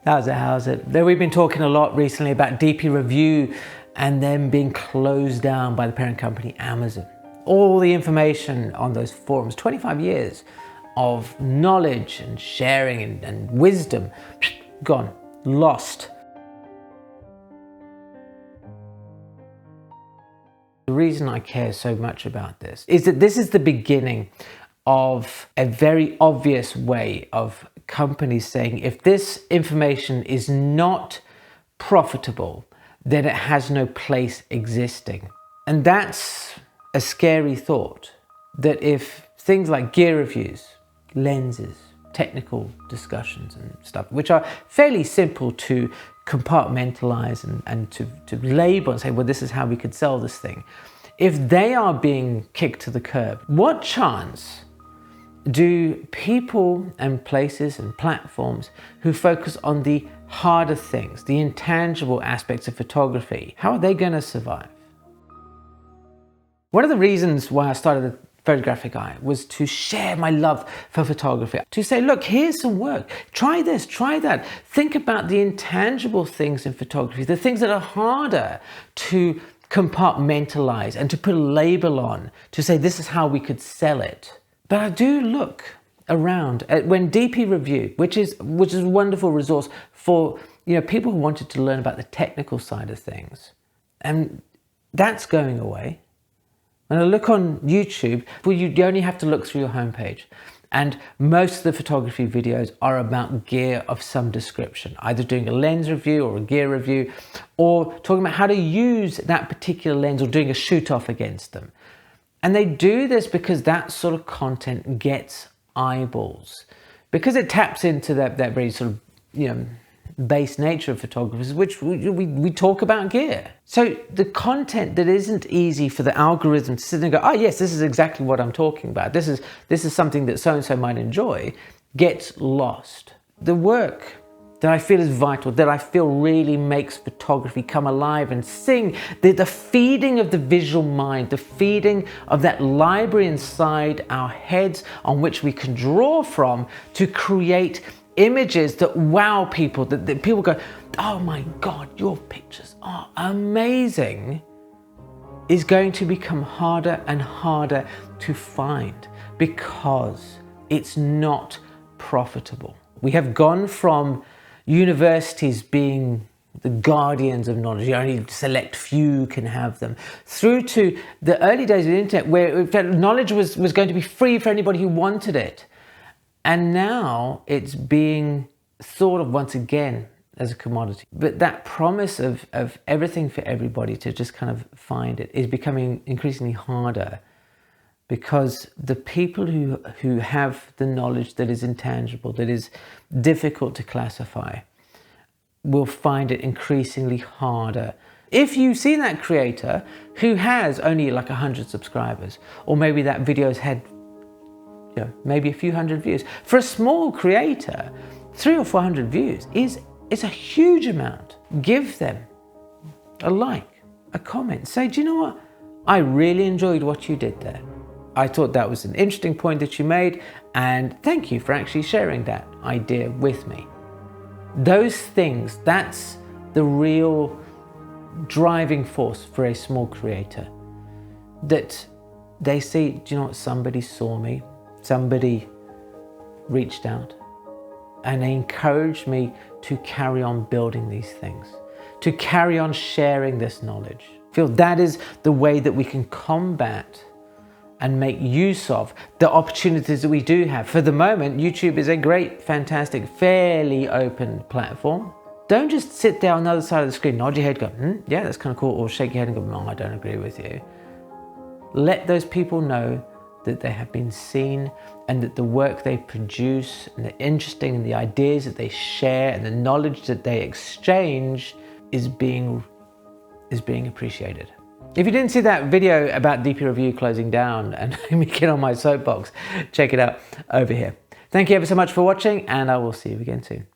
How's it? We've been talking a lot recently about DPReview and them being closed down by the parent company Amazon. All the information on those forums, 25 years of knowledge and sharing and wisdom, gone, lost. The reason I care so much about this is that this is the beginning of a very obvious way of companies saying, if this information is not profitable, then it has no place existing. And that's a scary thought, that if things like gear reviews, lenses, technical discussions and stuff, which are fairly simple to compartmentalize and to label and say, well, this is how we could sell this thing. If they are being kicked to the curb, what chance do people and places and platforms who focus on the harder things, the intangible aspects of photography, how are they going to survive? One of the reasons why I started the Photographic Eye was to share my love for photography, to say, look, here's some work, try this, try that. Think about the intangible things in photography, the things that are harder to compartmentalize and to put a label on, to say this is how we could sell it. But I do look around at when DPReview, which is a wonderful resource for people who wanted to learn about the technical side of things, and that's going away. When I look on YouTube, well, you only have to look through your homepage, and most of the photography videos are about gear of some description, either doing a lens review or a gear review, or talking about how to use that particular lens or doing a shoot off against them. And they do this because that sort of content gets eyeballs, because it taps into that very sort of base nature of photographers, which we talk about gear. So the content that isn't easy for the algorithm to sit and go, oh yes, this is exactly what I'm talking about, this is something that so-and-so might enjoy, gets lost. The work that I feel is vital, that I feel really makes photography come alive and sing, the feeding of the visual mind, the feeding of that library inside our heads on which we can draw from to create images that wow people, that people go, oh my God, your pictures are amazing, is going to become harder and harder to find because it's not profitable. We have gone from universities being the guardians of knowledge, only select few can have them, through to the early days of the internet where knowledge was going to be free for anybody who wanted it. And now it's being thought of once again as a commodity. But that promise of everything for everybody to just kind of find it is becoming increasingly harder, because the people who have the knowledge that is intangible, that is difficult to classify, will find it increasingly harder. If you see that creator who has only like 100 subscribers, or maybe that video's had maybe a few hundred views, for a small creator, 300 or 400 views is a huge amount. Give them a like, a comment, say, do you know what? I really enjoyed what you did there. I thought that was an interesting point that you made, and thank you for actually sharing that idea with me. Those things, that's the real driving force for a small creator. That they see, do you know what, somebody saw me, somebody reached out, and they encouraged me to carry on building these things, to carry on sharing this knowledge. I feel that is the way that we can combat and make use of the opportunities that we do have. For the moment, YouTube is a great, fantastic, fairly open platform. Don't just sit there on the other side of the screen, nod your head, go, yeah, that's kind of cool, or shake your head and go, no, I don't agree with you. Let those people know that they have been seen, and that the work they produce and the interesting and the ideas that they share and the knowledge that they exchange is being appreciated. If you didn't see that video about DPReview closing down and me get on my soapbox, check it out over here. Thank you ever so much for watching, and I will see you again soon.